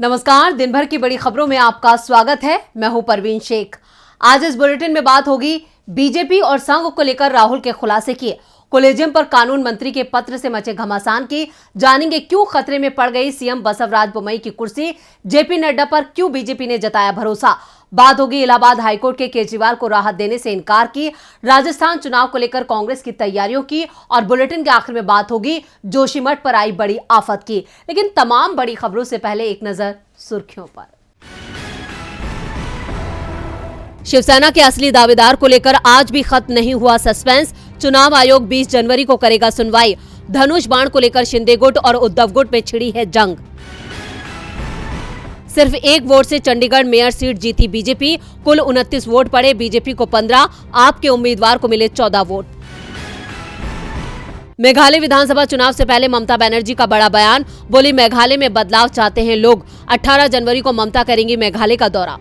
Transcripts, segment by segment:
नमस्कार, दिन भर की बड़ी खबरों में आपका स्वागत है। मैं हूं परवीन शेख। आज इस बुलेटिन में बात होगी बीजेपी और संघ को लेकर राहुल के खुलासे की, कोलेजियम पर कानून मंत्री के पत्र से मचे घमासान की, जानेंगे क्यों खतरे में पड़ गई सीएम बसवराज बोम्मई की कुर्सी, जेपी नड्डा पर क्यों बीजेपी ने जताया भरोसा। बात होगी इलाहाबाद हाईकोर्ट के केजरीवाल को राहत देने से इनकार की, राजस्थान चुनाव को लेकर कांग्रेस की तैयारियों की, और बुलेटिन के आखिर में बात होगी जोशीमठ पर आई बड़ी आफत की। लेकिन तमाम बड़ी खबरों से पहले एक नजर सुर्खियों पर। शिवसेना के असली दावेदार को लेकर आज भी खत्म नहीं हुआ सस्पेंस। चुनाव आयोग 20 जनवरी को करेगा सुनवाई। धनुष बाण को लेकर शिंदे गुट और उद्धव गुट में छिड़ी है जंग। सिर्फ एक वोट से चंडीगढ़ मेयर सीट जीती बीजेपी, कुल 29 वोट पड़े, बीजेपी को 15, आप के उम्मीदवार को मिले 14 वोट। मेघालय विधानसभा चुनाव से पहले ममता बनर्जी का बड़ा बयान, बोली मेघालय में बदलाव चाहते हैं लोग, 18 जनवरी को ममता करेंगी मेघालय का दौरा।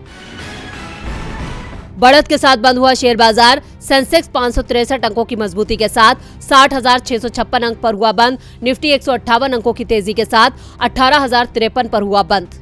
बढ़त के साथ बंद हुआ शेयर बाजार, सेंसेक्स 563 अंकों की मजबूती के साथ 60,656 अंक पर हुआ बंद, निफ्टी 158 अंकों की तेजी के साथ 18,053 पर हुआ बंद।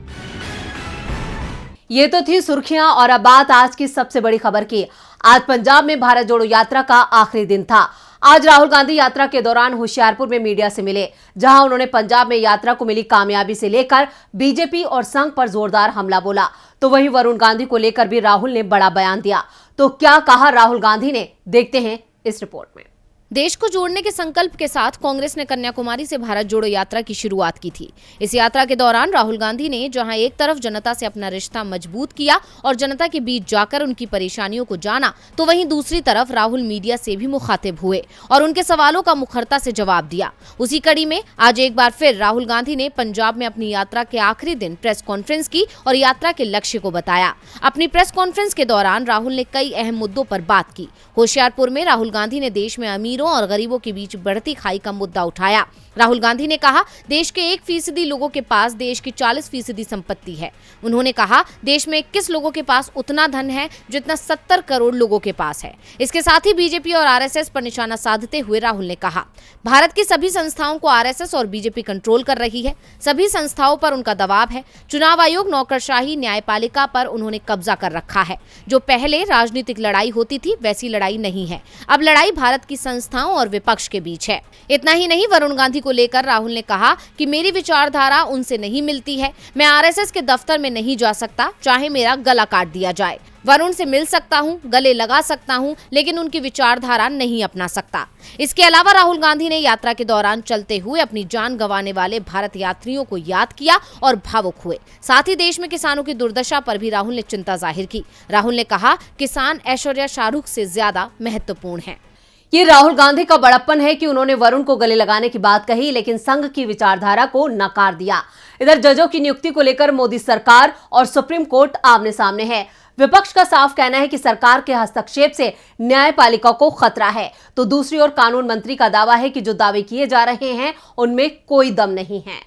ये तो थी सुर्खियां और अब बात आज की सबसे बड़ी खबर की। आज पंजाब में भारत जोड़ो यात्रा का आखिरी दिन था। आज राहुल गांधी यात्रा के दौरान होशियारपुर में मीडिया से मिले, जहां उन्होंने पंजाब में यात्रा को मिली कामयाबी से लेकर बीजेपी और संघ पर जोरदार हमला बोला। तो वहीं वरुण गांधी को लेकर भी राहुल ने बड़ा बयान दिया। तो क्या कहा राहुल गांधी ने, देखते हैं इस रिपोर्ट में। देश को जोड़ने के संकल्प के साथ कांग्रेस ने कन्याकुमारी से भारत जोड़ो यात्रा की शुरुआत की थी। इस यात्रा के दौरान राहुल गांधी ने जहां एक तरफ जनता से अपना रिश्ता मजबूत किया और जनता के बीच जाकर उनकी परेशानियों को जाना, तो वहीं दूसरी तरफ राहुल मीडिया से भी मुखातिब हुए और उनके सवालों का मुखरता से जवाब दिया। उसी कड़ी में आज एक बार फिर राहुल गांधी ने पंजाब में अपनी यात्रा के आखिरी दिन प्रेस कॉन्फ्रेंस की और यात्रा के लक्ष्य को बताया। अपनी प्रेस कॉन्फ्रेंस के दौरान राहुल ने कई अहम मुद्दों पर बात की। होशियारपुर में राहुल गांधी ने देश में अमीरों और गरीबों के बीच बढ़ती खाई का मुद्दा उठाया। राहुल गांधी ने कहा, देश के 1% लोगों के पास देश की 40% संपत्ति है। उन्होंने कहा, देश में 21 लोगों के पास उतना धन है जितना 70 करोड़ लोगों के पास है। इसके साथ ही बीजेपी और आरएसएस पर निशाना साधते हुए राहुल ने कहा, भारत की सभी संस्थाओं को आरएसएस और बीजेपी कंट्रोल कर रही है। सभी संस्थाओं पर उनका दबाव है। चुनाव आयोग, नौकरशाही, न्यायपालिका पर उन्होंने कब्जा कर रखा है। जो पहले राजनीतिक लड़ाई होती थी वैसी लड़ाई नहीं है। अब लड़ाई भारत की संस्थाओं और विपक्ष के बीच है। इतना ही नहीं, वरुण गांधी को लेकर राहुल ने कहा कि मेरी विचारधारा उनसे नहीं मिलती है। मैं आरएसएस के दफ्तर में नहीं जा सकता, चाहे मेरा गला काट दिया जाए। वरुण से मिल सकता हूं, गले लगा सकता हूं, लेकिन उनकी विचारधारा नहीं अपना सकता। इसके अलावा राहुल गांधी ने यात्रा के दौरान चलते हुए अपनी जान गंवाने वाले भारत यात्रियों को याद किया और भावुक हुए। साथ ही देश में किसानों की दुर्दशा पर भी राहुल ने चिंता जाहिर की। राहुल ने कहा, किसान ऐश्वर्या शाहरुख से ज्यादा महत्वपूर्ण है। ये राहुल गांधी का बड़प्पन है कि उन्होंने वरुण को गले लगाने की बात कही, लेकिन संघ की विचारधारा को नकार दिया। इधर जजों की नियुक्ति को लेकर मोदी सरकार और सुप्रीम कोर्ट आमने सामने है। विपक्ष का साफ कहना है कि सरकार के हस्तक्षेप से न्यायपालिका को खतरा है, तो दूसरी ओर कानून मंत्री का दावा है कि जो दावे किए जा रहे हैं उनमें कोई दम नहीं है।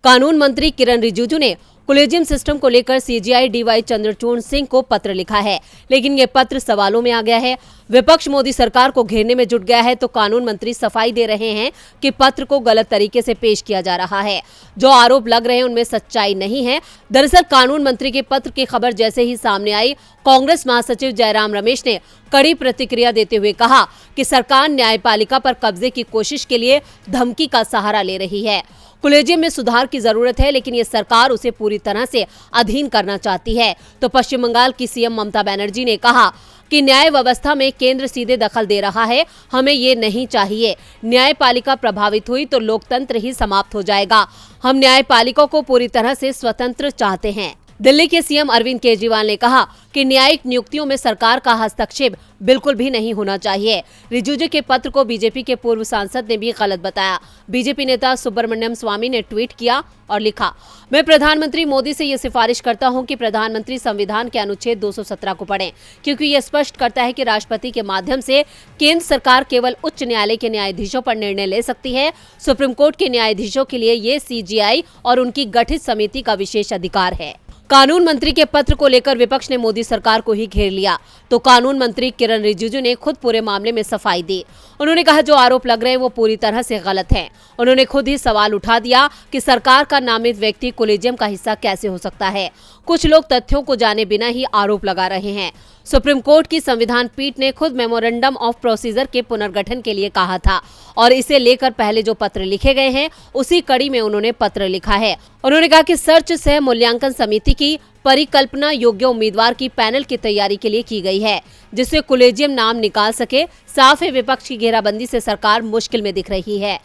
कानून मंत्री किरण रिजिजू ने कोलेजियम सिस्टम को लेकर सीजेआई डीवाई चंद्रचूड़ सिंह को पत्र लिखा है, लेकिन ये पत्र सवालों में आ गया है। विपक्ष मोदी सरकार को घेरने में जुट गया है, तो कानून मंत्री सफाई दे रहे हैं कि पत्र को गलत तरीके से पेश किया जा रहा है। जो आरोप लग रहे हैं उनमें सच्चाई नहीं है। दरअसल कानून मंत्री के पत्र की खबर जैसे ही सामने आई, कांग्रेस महासचिव जयराम रमेश ने कड़ी प्रतिक्रिया देते हुए कहा कि सरकार न्यायपालिका पर कब्जे की कोशिश के लिए धमकी का सहारा ले रही है। कोलेजियम में सुधार की जरूरत है, लेकिन ये सरकार उसे पूरी तरह से अधीन करना चाहती है। तो पश्चिम बंगाल की सीएम ममता बनर्जी ने कहा कि न्याय व्यवस्था में केंद्र सीधे दखल दे रहा है, हमें ये नहीं चाहिए। न्यायपालिका प्रभावित हुई तो लोकतंत्र ही समाप्त हो जाएगा। हम न्यायपालिका को पूरी तरह से स्वतंत्र चाहते हैं। दिल्ली के सीएम अरविंद केजरीवाल ने कहा कि न्यायिक नियुक्तियों में सरकार का हस्तक्षेप बिल्कुल भी नहीं होना चाहिए। रिजिजू के पत्र को बीजेपी के पूर्व सांसद ने भी गलत बताया। बीजेपी नेता सुब्रमण्यम स्वामी ने ट्वीट किया और लिखा, मैं प्रधानमंत्री मोदी से ये सिफारिश करता हूं कि प्रधानमंत्री संविधान के अनुच्छेद 217 को पढ़ें, क्योंकि यह स्पष्ट करता है कि राष्ट्रपति के माध्यम से केंद्र सरकार केवल उच्च न्यायालय के न्यायाधीशों पर निर्णय ले सकती है। सुप्रीम कोर्ट के न्यायाधीशों के लिए ये सीजेआई और उनकी गठित समिति का विशेष अधिकार है। कानून मंत्री के पत्र को लेकर विपक्ष ने मोदी सरकार को ही घेर लिया तो कानून मंत्री किरण रिजिजू ने खुद पूरे मामले में सफाई दी। उन्होंने कहा जो आरोप लग रहे हैं वो पूरी तरह से गलत हैं। उन्होंने खुद ही सवाल उठा दिया कि सरकार का नामित व्यक्ति कोलेजियम का हिस्सा कैसे हो सकता है। कुछ लोग तथ्यों को जाने बिना ही आरोप लगा रहे हैं। सुप्रीम कोर्ट की संविधान पीठ ने खुद मेमोरेंडम ऑफ प्रोसीजर के पुनर्गठन के लिए कहा था और इसे लेकर पहले जो पत्र लिखे गए हैं उसी कड़ी में उन्होंने पत्र लिखा है। उन्होंने कहा कि सर्च सह मूल्यांकन समिति की परिकल्पना योग्य उम्मीदवार की पैनल की तैयारी के लिए की गई है जिससे कोलेजियम नाम निकाल सके। साफ है विपक्ष की घेराबंदी से सरकार मुश्किल में दिख रही है।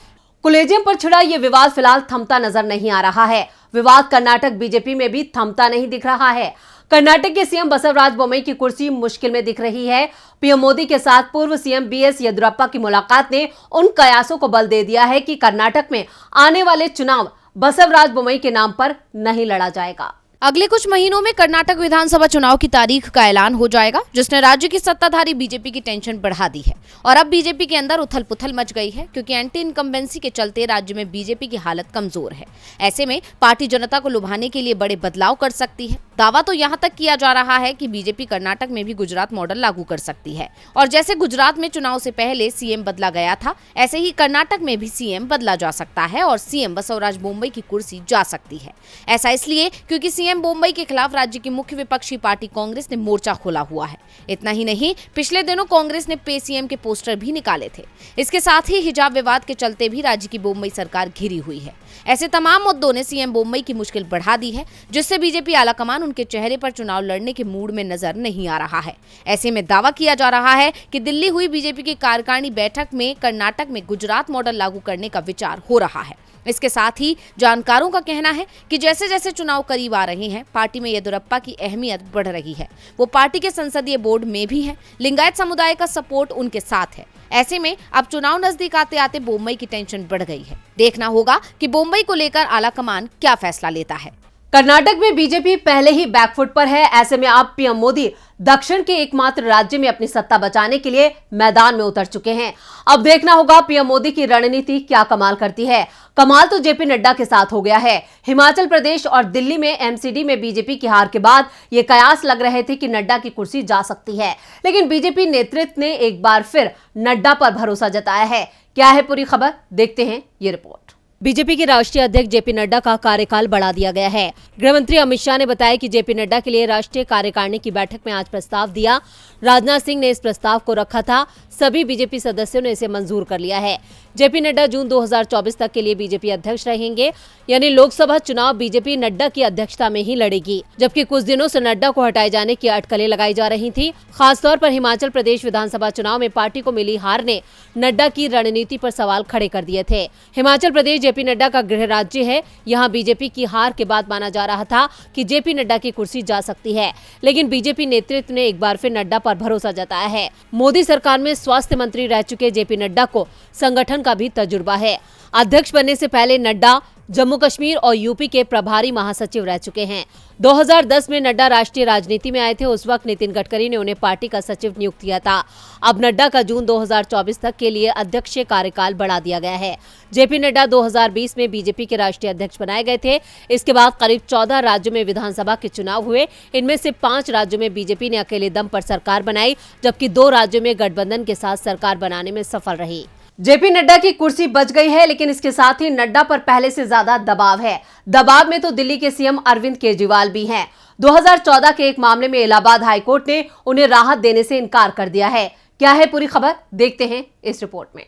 कोलेजियम पर छिड़ा ये विवाद फिलहाल थमता नजर नहीं आ रहा है। विवाद कर्नाटक बीजेपी में भी थमता नहीं दिख रहा है। कर्नाटक के सीएम बसवराज बोम्मई की कुर्सी मुश्किल में दिख रही है। पीएम मोदी के साथ पूर्व सीएम बीएस येदियुरप्पा की मुलाकात ने उन कयासों को बल दे दिया है कि कर्नाटक में आने वाले चुनाव बसवराज बोम्मई के नाम पर नहीं लड़ा जाएगा। अगले कुछ महीनों में कर्नाटक विधानसभा चुनाव की तारीख का ऐलान हो जाएगा जिसने राज्य की सत्ताधारी बीजेपी की टेंशन बढ़ा दी है और अब बीजेपी के अंदर उथल पुथल मच गई है क्योंकि एंटी इनकम्बेंसी के चलते राज्य में बीजेपी की हालत कमजोर है। ऐसे में पार्टी जनता को लुभाने के लिए बड़े बदलाव कर सकती है। दावा तो यहाँ तक किया जा रहा है कि बीजेपी कर्नाटक में भी गुजरात मॉडल लागू कर सकती है और जैसे गुजरात में चुनाव से पहले सीएम बदला गया था ऐसे ही कर्नाटक में भी सीएम बदला जा सकता है और सीएम बसवराज बोम्मई की कुर्सी जा सकती है। ऐसा इसलिए क्योंकि सीएम बोम्मई के खिलाफ राज्य की मुख्य विपक्षी पार्टी कांग्रेस ने मोर्चा खोला हुआ है। इतना ही नहीं, पिछले दिनों कांग्रेस ने पे सीएम के पोस्टर भी निकाले थे। इसके साथ ही हिजाब विवाद के चलते भी राज्य की बोम्मई सरकार घिरी हुई है। ऐसे तमाम मुद्दों ने सीएम बोम्मई की मुश्किल बढ़ा दी है जिससे बीजेपी आलाकमान उनके चेहरे पर चुनाव लड़ने के मूड में नजर नहीं आ रहा है। ऐसे में दावा किया जा रहा है कि दिल्ली हुई बीजेपी की कार्यकारिणी बैठक में कर्नाटक में गुजरात मॉडल लागू करने का विचार हो रहा है। इसके साथ ही जानकारों का कहना है कि जैसे जैसे चुनाव करीब आ रहे हैं पार्टी में येदियुरप्पा की अहमियत बढ़ रही है। वो पार्टी के संसदीय बोर्ड में भी हैं। लिंगायत समुदाय का सपोर्ट उनके साथ है। ऐसे में अब चुनाव नजदीक आते आते बोम्मई की टेंशन बढ़ गई है। देखना होगा कि बोम्मई को लेकर आलाकमान क्या फैसला लेता है। कर्नाटक में बीजेपी पहले ही बैकफुट पर है। ऐसे में अब पीएम मोदी दक्षिण के एकमात्र राज्य में अपनी सत्ता बचाने के लिए मैदान में उतर चुके हैं। अब देखना होगा पीएम मोदी की रणनीति क्या कमाल करती है। कमाल तो जेपी नड्डा के साथ हो गया है। हिमाचल प्रदेश और दिल्ली में एमसीडी में बीजेपी की हार के बाद ये कयास लग रहे थे कि नड्डा की कुर्सी जा सकती है, लेकिन बीजेपी नेतृत्व ने एक बार फिर नड्डा पर भरोसा जताया है। क्या है पूरी खबर, देखते हैं ये रिपोर्ट। बीजेपी के राष्ट्रीय अध्यक्ष जेपी नड्डा का कार्यकाल बढ़ा दिया गया है। गृह मंत्री अमित शाह ने बताया कि जेपी नड्डा के लिए राष्ट्रीय कार्यकारिणी की बैठक में आज प्रस्ताव दिया। राजनाथ सिंह ने इस प्रस्ताव को रखा था। सभी बीजेपी सदस्यों ने इसे मंजूर कर लिया है। जेपी नड्डा जून 2024 तक के लिए बीजेपी अध्यक्ष रहेंगे, यानी लोकसभा चुनाव बीजेपी नड्डा की अध्यक्षता में ही लड़ेगी। जबकि कुछ दिनों से नड्डा को हटाए जाने की अटकलें लगाई जा रही थी। खासतौर पर हिमाचल प्रदेश विधानसभा चुनाव में पार्टी को मिली हार ने नड्डा की रणनीति पर सवाल खड़े कर दिए थे। हिमाचल प्रदेश जेपी नड्डा का गृह राज्य है। यहाँ बीजेपी की हार के बाद माना जा रहा था कि जेपी नड्डा की कुर्सी जा सकती है, लेकिन बीजेपी नेतृत्व ने एक बार फिर नड्डा पर भरोसा जताया है। मोदी सरकार में स्वास्थ्य मंत्री रह चुके जेपी नड्डा को संगठन का भी तजुर्बा है। अध्यक्ष बनने से पहले नड्डा जम्मू कश्मीर और यूपी के प्रभारी महासचिव रह चुके हैं। 2010 में नड्डा राष्ट्रीय राजनीति में आए थे। उस वक्त नितिन गडकरी ने उन्हें पार्टी का सचिव नियुक्त किया था। अब नड्डा का जून 2024 तक के लिए अध्यक्षीय कार्यकाल बढ़ा दिया गया है। जेपी नड्डा 2020 में बीजेपी के राष्ट्रीय अध्यक्ष बनाए गए थे। इसके बाद करीब 14 राज्यों में विधानसभा के चुनाव हुए। इनमें से 5 राज्यों में बीजेपी ने अकेले दम पर सरकार बनाई, जबकि 2 राज्यों में गठबंधन के साथ सरकार बनाने में सफल रही। जेपी नड्डा की कुर्सी बच गई है, लेकिन इसके साथ ही नड्डा पर पहले से ज्यादा दबाव है। दबाव में तो दिल्ली के सीएम अरविंद केजरीवाल भी हैं। 2014 के एक मामले में इलाहाबाद हाईकोर्ट ने उन्हें राहत देने से इनकार कर दिया है। क्या है पूरी खबर, देखते हैं इस रिपोर्ट में।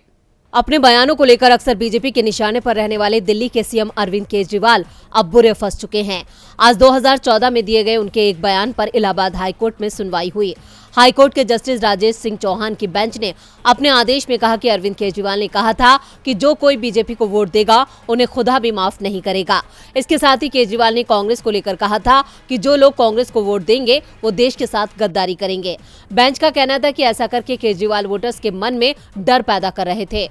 अपने बयानों को लेकर अक्सर बीजेपी के निशाने पर रहने वाले दिल्ली के सीएम अरविंद केजरीवाल अब बुरे फंस चुके हैं। आज 2014 में दिए गए उनके एक बयान पर इलाहाबाद हाईकोर्ट में सुनवाई हुई। हाईकोर्ट के जस्टिस राजेश सिंह चौहान की बेंच ने अपने आदेश में कहा कि अरविंद केजरीवाल ने कहा था कि जो कोई बीजेपी को वोट देगा उन्हें खुदा भी माफ नहीं करेगा। इसके साथ ही केजरीवाल ने कांग्रेस को लेकर कहा था कि जो लोग कांग्रेस को वोट देंगे वो देश के साथ गद्दारी करेंगे। बेंच का कहना था कि ऐसा करके केजरीवाल वोटर्स के मन में डर पैदा कर रहे थे।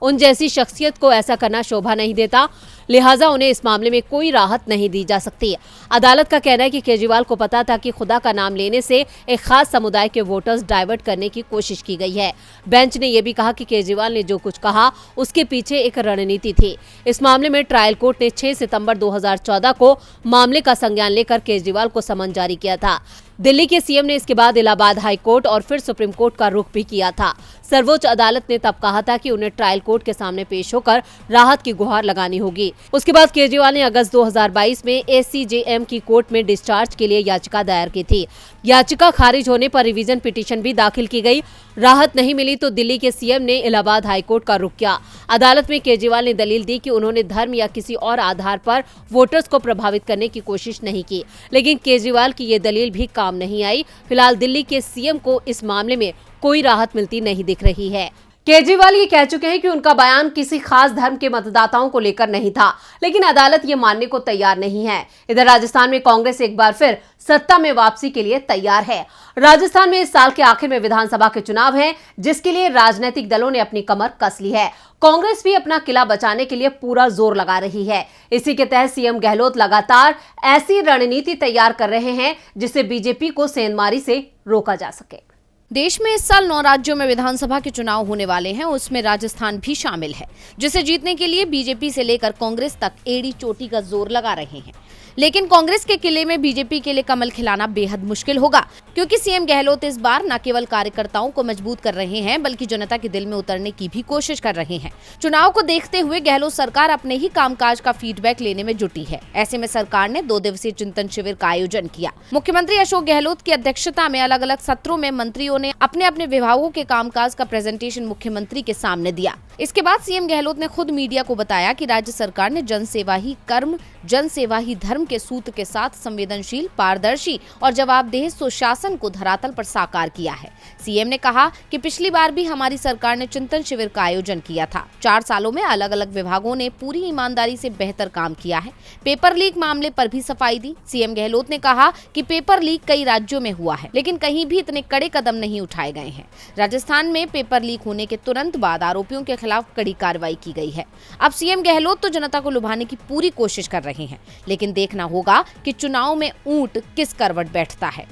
उन जैसी शख्सियत को ऐसा करना शोभा नहीं देता। लिहाजा उन्हें इस मामले में कोई राहत नहीं दी जा सकती। अदालत का कहना है कि केजरीवाल को पता था कि खुदा का नाम लेने से एक खास समुदाय के वोटर्स डाइवर्ट करने की कोशिश की गई है। बेंच ने यह भी कहा कि केजरीवाल ने जो कुछ कहा उसके पीछे एक रणनीति थी। इस मामले में ट्रायल कोर्ट ने 6 सितंबर 2014 को मामले का संज्ञान लेकर केजरीवाल को समन जारी किया था। दिल्ली के सीएम ने इसके बाद इलाहाबाद हाई कोर्ट और फिर सुप्रीम कोर्ट का रुख भी किया था। सर्वोच्च अदालत ने तब कहा था कि उन्हें ट्रायल कोर्ट के सामने पेश होकर राहत की गुहार लगानी होगी। उसके बाद केजरीवाल ने अगस्त 2022 में ACJM की कोर्ट में डिस्चार्ज के लिए याचिका दायर की थी। याचिका खारिज होने पर रिवीजन पिटीशन भी दाखिल की गई। राहत नहीं मिली तो दिल्ली के सीएम ने इलाहाबाद हाई कोर्ट का रुख किया। अदालत में केजरीवाल ने दलील दी कि उन्होंने धर्म या किसी और आधार पर वोटर्स को प्रभावित करने की कोशिश नहीं की, लेकिन केजरीवाल की ये दलील भी काम नहीं आई। फिलहाल दिल्ली के सीएम को इस मामले में कोई राहत मिलती नहीं दिख रही है। केजरीवाल ये कह चुके हैं कि उनका बयान किसी खास धर्म के मतदाताओं को लेकर नहीं था, लेकिन अदालत ये मानने को तैयार नहीं है। इधर राजस्थान में कांग्रेस एक बार फिर सत्ता में वापसी के लिए तैयार है। राजस्थान में इस साल के आखिर में विधानसभा के चुनाव हैं, जिसके लिए राजनीतिक दलों ने अपनी कमर कस ली है। कांग्रेस भी अपना किला बचाने के लिए पूरा जोर लगा रही है। इसी के तहत सीएम गहलोत लगातार ऐसी रणनीति तैयार कर रहे हैं जिससे बीजेपी को सेंधमारी से रोका जा सके। देश में इस साल 9 राज्यों में विधानसभा के चुनाव होने वाले हैं, उसमें राजस्थान भी शामिल है, जिसे जीतने के लिए बीजेपी से लेकर कांग्रेस तक एड़ी चोटी का जोर लगा रहे हैं। लेकिन कांग्रेस के किले में बीजेपी के लिए कमल खिलाना बेहद मुश्किल होगा, क्योंकि सीएम गहलोत इस बार न केवल कार्यकर्ताओं को मजबूत कर रहे हैं बल्कि जनता के दिल में उतरने की भी कोशिश कर रहे हैं। चुनाव को देखते हुए गहलोत सरकार अपने ही कामकाज का फीडबैक लेने में जुटी है। ऐसे में सरकार ने 2 दिवसीय चिंतन शिविर का आयोजन किया। मुख्यमंत्री अशोक गहलोत की अध्यक्षता में अलग अलग सत्रों में मंत्रियों ने अपने अपने विभागों के कामकाज का प्रेजेंटेशन मुख्यमंत्री के सामने दिया। इसके बाद सीएम गहलोत ने खुद मीडिया को बताया कि राज्य सरकार ने जनसेवा ही कर्म, जनसेवा ही धर्म के सूत्र के साथ संवेदनशील, पारदर्शी और जवाबदेह सुशासन को धरातल पर साकार किया है। सीएम ने कहा कि पिछली बार भी हमारी सरकार ने चिंतन शिविर का आयोजन किया था। 4 सालों में अलग अलग विभागों ने पूरी ईमानदारी से बेहतर काम किया है। पेपर लीक मामले पर भी सफाई दी। सीएम गहलोत ने कहा कि पेपर लीक कई राज्यों में हुआ है, लेकिन कहीं भी इतने कड़े कदम नहीं उठाए गए हैं। राजस्थान में पेपर लीक होने के तुरंत बाद आरोपियों के खिलाफ कड़ी कार्रवाई की गई है। अब सीएम गहलोत तो जनता को लुभाने की पूरी कोशिश कर रहे हैं, लेकिन देखना होगा कि चुनाव में ऊंट किस करवट बैठता है।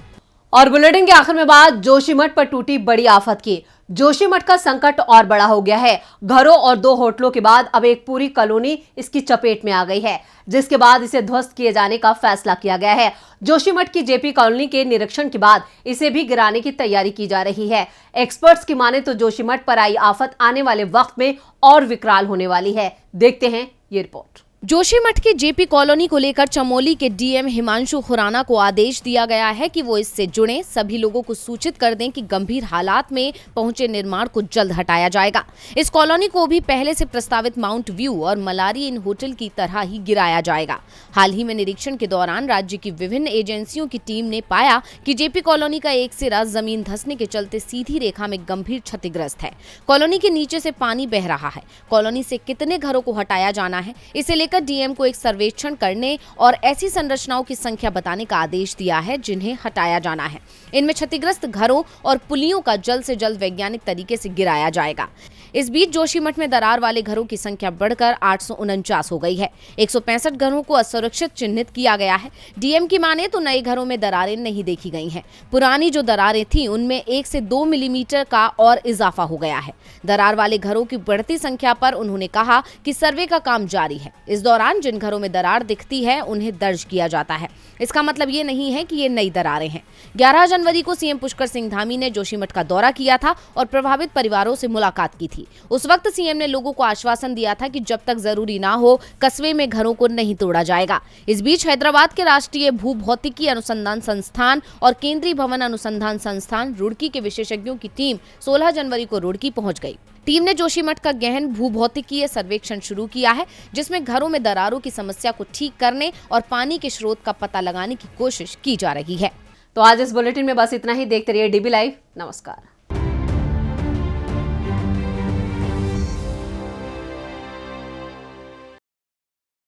और बुलेटिन के आखिर में बात जोशीमठ पर टूटी बड़ी आफत की। जोशीमठ का संकट और बड़ा हो गया है। घरों और 2 होटलों के बाद अब एक पूरी कॉलोनी इसकी चपेट में आ गई है, जिसके बाद इसे ध्वस्त किए जाने का फैसला किया गया है। जोशीमठ की जेपी कॉलोनी के निरीक्षण के बाद इसे भी गिराने की तैयारी की जा रही है। एक्सपर्ट्स की माने तो जोशीमठ पर आई आफत आने वाले वक्त में और विकराल होने वाली है। देखते हैं ये रिपोर्ट। जोशीमठ की जेपी कॉलोनी को लेकर चमोली के डीएम हिमांशु खुराना को आदेश दिया गया है कि वो इससे जुड़े सभी लोगों को सूचित कर दें कि गंभीर हालात में पहुंचे निर्माण को जल्द हटाया जाएगा। इस कॉलोनी को भी पहले से प्रस्तावित माउंट व्यू और मलारी इन होटल की तरह ही गिराया जाएगा। हाल ही में निरीक्षण के दौरान राज्य की विभिन्न एजेंसियों की टीम ने पाया कि जेपी कॉलोनी का एक सिरा जमीन धंसने के चलते सीधी रेखा में गंभीर क्षतिग्रस्त है। कॉलोनी के नीचे से पानी बह रहा है। कॉलोनी से कितने घरों को हटाया जाना है, इसे डीएम को एक सर्वेक्षण करने और ऐसी संरचनाओं की संख्या बताने का आदेश दिया है जिन्हें हटाया जाना है। इनमें क्षतिग्रस्त घरों और पुलियों का जल्द से जल्द वैज्ञानिक तरीके से गिराया जाएगा। इस बीच जोशीमठ में दरार वाले घरों की संख्या बढ़कर 849 हो गई है। 165 घरों को असुरक्षित चिन्हित किया गया है। डीएम की माने तो नए घरों में दरारें नहीं देखी गई हैं। पुरानी जो दरारें थीं उनमें 1 से 2 मिलीमीटर का और इजाफा हो गया है। दरार वाले घरों की बढ़ती संख्या पर उन्होंने कहा कि सर्वे का काम जारी है। इस दौरान जिन घरों में दरार दिखती है उन्हें दर्ज किया जाता है। इसका मतलब ये नहीं है कि ये नई दरारें हैं। 11 जनवरी को सीएम पुष्कर सिंह धामी ने जोशीमठ का दौरा किया था और प्रभावित परिवारों से मुलाकात की थी। उस वक्त सीएम ने लोगों को आश्वासन दिया था कि जब तक जरूरी ना हो कस्बे में घरों को नहीं तोड़ा जाएगा। इस बीच हैदराबाद के राष्ट्रीय भूभौतिकी अनुसंधान संस्थान और केंद्रीय भवन अनुसंधान संस्थान रुड़की के विशेषज्ञों की टीम 16 जनवरी को रुड़की पहुंच गई। टीम ने जोशीमठ का गहन भूभौतिकीय सर्वेक्षण शुरू किया है, जिसमें घरों में दरारों की समस्या को ठीक करने और पानी के स्रोत का पता लगाने की कोशिश की जा रही है। तो आज इस बुलेटिन में बस इतना ही। देखते रहिए डीबी लाइव। नमस्कार।